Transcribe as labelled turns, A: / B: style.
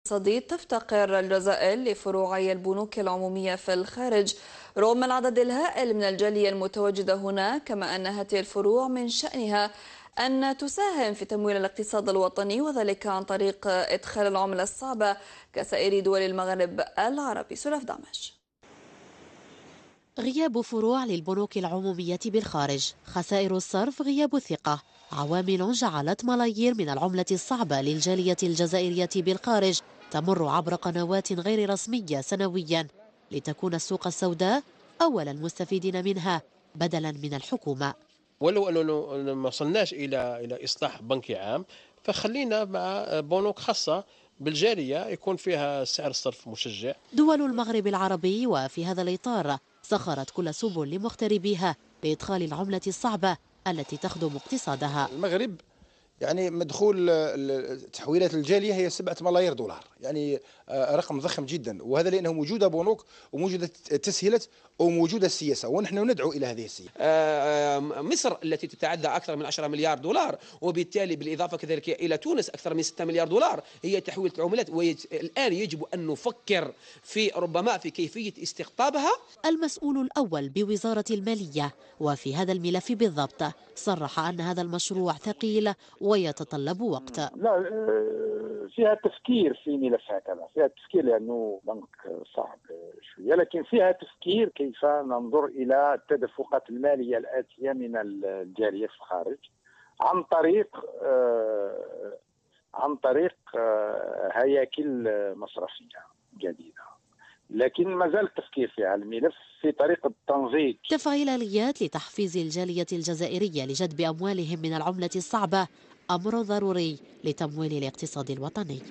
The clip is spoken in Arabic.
A: الاقتصادي تفتقر الجزائر لفروعي البنوك العمومية في الخارج رغم العدد الهائل من الجالية المتواجدة هنا، كما أن هذه الفروع من شأنها أن تساهم في تمويل الاقتصاد الوطني وذلك عن طريق إدخال العملة الصعبة كسائر دول المغرب العربي. سلف دعمش.
B: غياب فروع للبنوك العمومية بالخارج، خسائر الصرف، غياب الثقة، عوامل جعلت ملايير من العملة الصعبة للجالية الجزائرية بالخارج تمر عبر قنوات غير رسمية سنويا لتكون السوق السوداء أول المستفيدين منها بدلا من الحكومة.
C: ولو أنه ما وصلناش إلى إصلاح بنكي عام، فخلينا مع بنوك خاصة بالجالية يكون فيها سعر الصرف مشجع.
B: دول المغرب العربي وفي هذا الإطار سخرت كل سبل لمغتربيها لإدخال العملة الصعبة التي تخدم اقتصادها.
D: المغرب يعني مدخول تحويلات الجاليه هي 7 ملايير دولار، يعني رقم ضخم جدا، وهذا لانه موجوده بنوك وموجوده تسهيلات وموجوده السياسه، ونحن ندعو الى هذه السياسه.
E: مصر التي تتعدى اكثر من 10 مليار دولار، وبالتالي بالاضافه كذلك الى تونس اكثر من 6 مليار دولار، هي تحويل العملات، والان يجب ان نفكر في ربما في كيفيه استقطابها.
B: المسؤول الأول بوزارة المالية وفي هذا الملف بالضبط صرح أن هذا المشروع ثقيل ويتطلب وقت.
F: لا، فيها تفكير في ملف هكذا، فيها تفكير لأنه بنك صعب شوية، لكن فيها تفكير كيف ننظر إلى التدفقات المالية الآتية من الجالية في الخارج عن طريق هياكل مصرفية جديدة، لكن ما زال التفكير في هذا الملف في طريقة تنظيم
B: تفعيل آليات لتحفيز الجالية الجزائرية لجذب أموالهم من العملة الصعبة أمر ضروري لتمويل الاقتصاد الوطني.